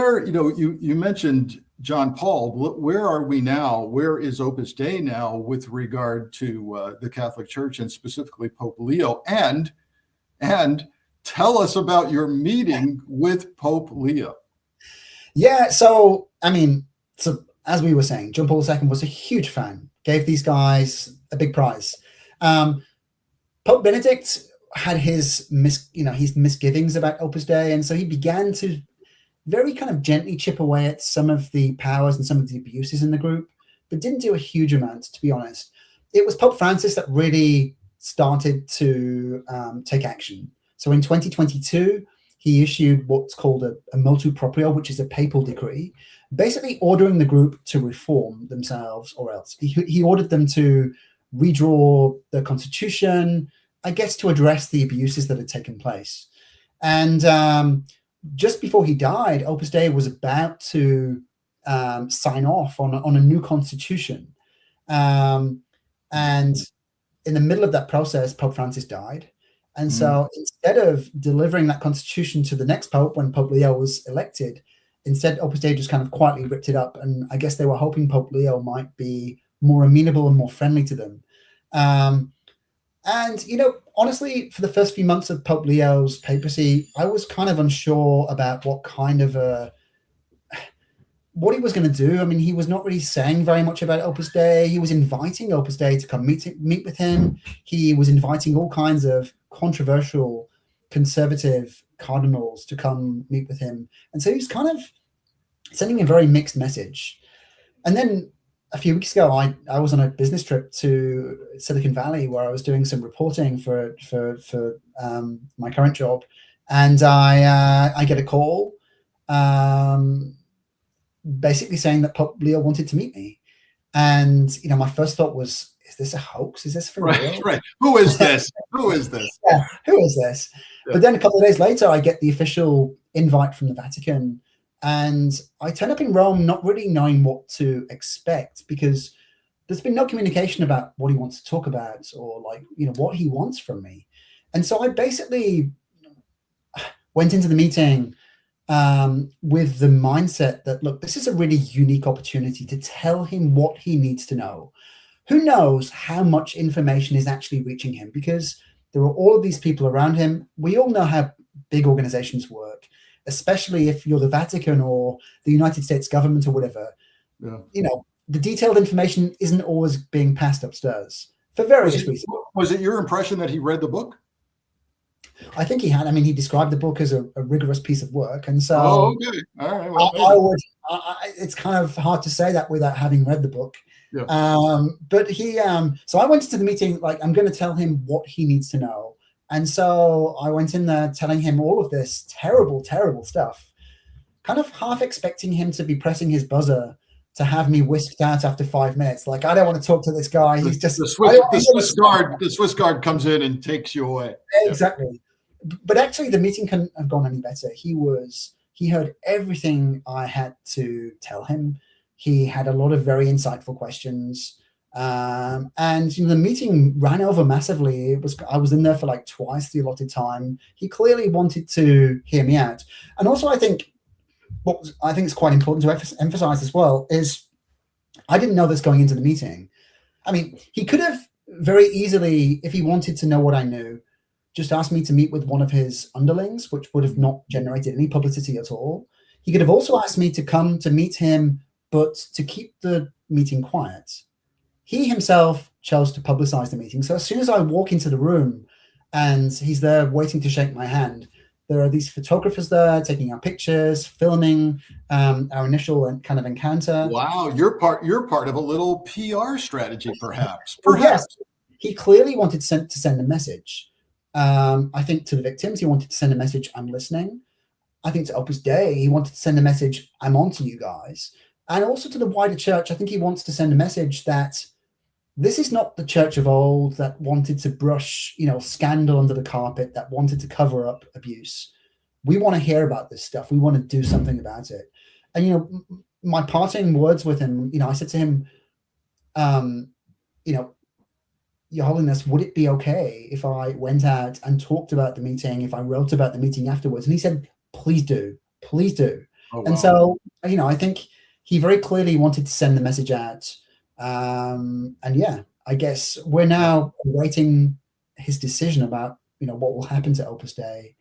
where, you mentioned John Paul. Where are we now? Where is Opus Dei now with regard to the Catholic Church and specifically Pope Leo? And tell us about your meeting with Pope Leo. Yeah, so as we were saying, John Paul II was a huge fan, gave these guys a big prize. Pope Benedict had his misgivings about Opus Dei, and so he began to very kind of gently chip away at some of the powers and some of the abuses in the group, but didn't do a huge amount, to be honest. It was Pope Francis that really started to take action. So in 2022, he issued what's called a motu proprio, which is a papal decree, basically ordering the group to reform themselves, or else. He ordered them to redraw the constitution, I guess, to address the abuses that had taken place. And just before he died, Opus Dei was about to sign off on a new constitution. And in the middle of that process, Pope Francis died. And so instead of delivering that constitution to the next pope when Pope Leo was elected, instead Opus Dei just kind of quietly ripped it up. And I guess they were hoping Pope Leo might be more amenable and more friendly to them. And, honestly, for the first few months of Pope Leo's papacy, I was kind of unsure about what he was going to do. I mean, he was not really saying very much about Opus Dei. He was inviting Opus Dei to come meet with him. He was inviting all kinds of controversial conservative cardinals to come meet with him. And so he was kind of sending a very mixed message. And then a few weeks ago, I was on a business trip to Silicon Valley where I was doing some reporting for my current job, and I get a call, basically saying that Pope Leo wanted to meet me, and my first thought was, "Is this a hoax? Is this for real? Right. Who is this? Who is this? Yeah, who is this?" Yeah. But then a couple of days later, I get the official invite from the Vatican. And I turn up in Rome not really knowing what to expect, because there's been no communication about what he wants to talk about or what he wants from me. And so I basically went into the meeting with the mindset that, look, this is a really unique opportunity to tell him what he needs to know. Who knows how much information is actually reaching him, because there are all of these people around him. We all know how big organizations work, especially if you're the Vatican or the United States government or whatever. Yeah. The detailed information isn't always being passed upstairs for various reasons. Was it your impression that he read the book? I think he had. I mean, he described the book as a rigorous piece of work. And so okay. All right. Well, it's kind of hard to say that without having read the book. Yeah. But he, so I went to the meeting, I'm going to tell him what he needs to know. And so I went in there telling him all of this terrible, terrible stuff, kind of half expecting him to be pressing his buzzer to have me whisked out after 5 minutes. I don't want to talk to this guy. He's just the Swiss guard comes in and takes you away. Exactly. But actually the meeting couldn't have gone any better. He heard everything I had to tell him. He had a lot of very insightful questions. And the meeting ran over massively. I was in there for twice the allotted time. He clearly wanted to hear me out. And also I think it's quite important to emphasize as well is I didn't know this going into the meeting. I mean, he could have very easily, if he wanted to know what I knew, just asked me to meet with one of his underlings, which would have not generated any publicity at all. He could have also asked me to come to meet him, but to keep the meeting quiet. He himself chose to publicize the meeting. So as soon as I walk into the room and he's there waiting to shake my hand, there are these photographers there taking our pictures, filming our initial kind of encounter. Wow, you're part of a little PR strategy, perhaps. Yes. He clearly wanted to send a message. I think to the victims, he wanted to send a message, I'm listening. I think to Opus Dei, he wanted to send a message, I'm on to you guys. And also to the wider church, I think he wants to send a message that this is not the church of old that wanted to brush, scandal under the carpet, that wanted to cover up abuse. We want to hear about this stuff. We want to do something about it. And, my parting words with him, I said to him, Your Holiness, would it be okay if I went out and talked about the meeting, if I wrote about the meeting afterwards? And he said, please do, please do. Oh, And wow. so, I think he very clearly wanted to send the message out. And yeah, I guess we're Yeah, now awaiting his decision about, what will happen to Opus Dei.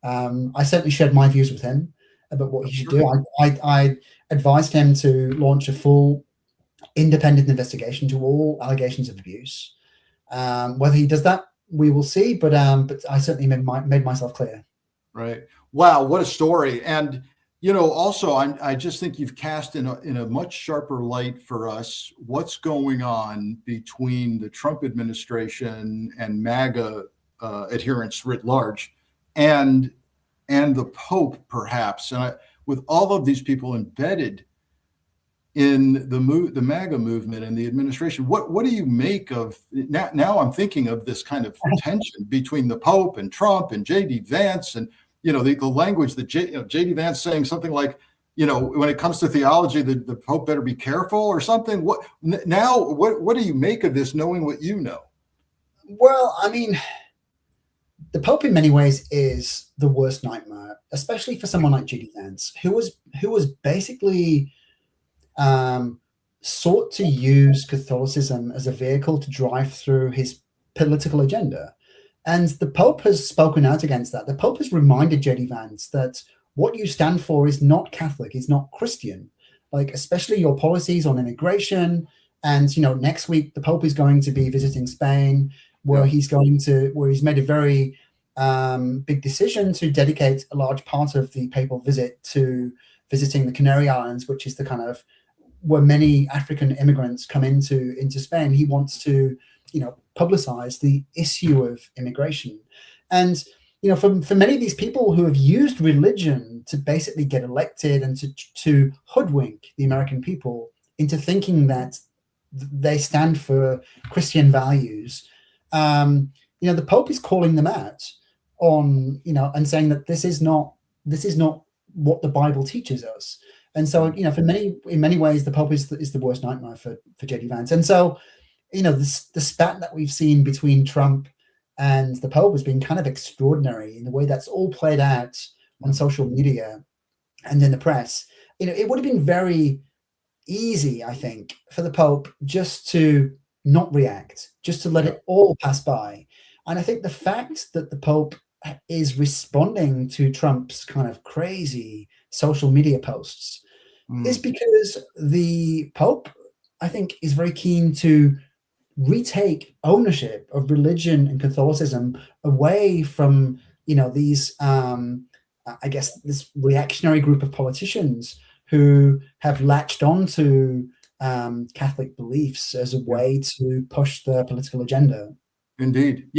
I certainly shared my views with him about what he should sure. do. I advised him to launch a full independent investigation to all allegations of abuse. Whether he does that, we will see. But I certainly made myself clear. Right. Wow, what a story. And also I just think you've cast in a much sharper light for us what's going on between the Trump administration and MAGA adherents writ large, and the Pope, perhaps. And with all of these people embedded in the MAGA movement and the administration, what do you make of now? Now I'm thinking of this kind of tension between the Pope and Trump and J.D. Vance, and the language that J.D. Vance saying something like, when it comes to theology, the Pope better be careful or something. What do you make of this, knowing what you know? Well, I mean, the Pope in many ways is the worst nightmare, especially for someone like J.D. Vance, who was basically sought to use Catholicism as a vehicle to drive through his political agenda. And the Pope has spoken out against that. The Pope has reminded J.D. Vance that what you stand for is not Catholic, is not Christian, like especially your policies on immigration. And, next week, the Pope is going to be visiting Spain, where he's made a very big decision to dedicate a large part of the papal visit to visiting the Canary Islands, which is the kind of where many African immigrants come into Spain. He wants to, publicize the issue of immigration. And, for many of these people who have used religion to basically get elected and to hoodwink the American people into thinking that they stand for Christian values, the Pope is calling them out on, and saying that this is not what the Bible teaches us. And so, in many ways, the Pope is the worst nightmare for J.D. Vance. And so, the spat that we've seen between Trump and the Pope has been kind of extraordinary in the way that's all played out on social media and in the press. It would have been very easy, I think, for the Pope just to not react, just to let it all pass by. And I think the fact that the Pope is responding to Trump's kind of crazy social media posts is because the Pope, I think, is very keen to retake ownership of religion and Catholicism away from, these, I guess, this reactionary group of politicians who have latched onto Catholic beliefs as a way to push their political agenda. Indeed.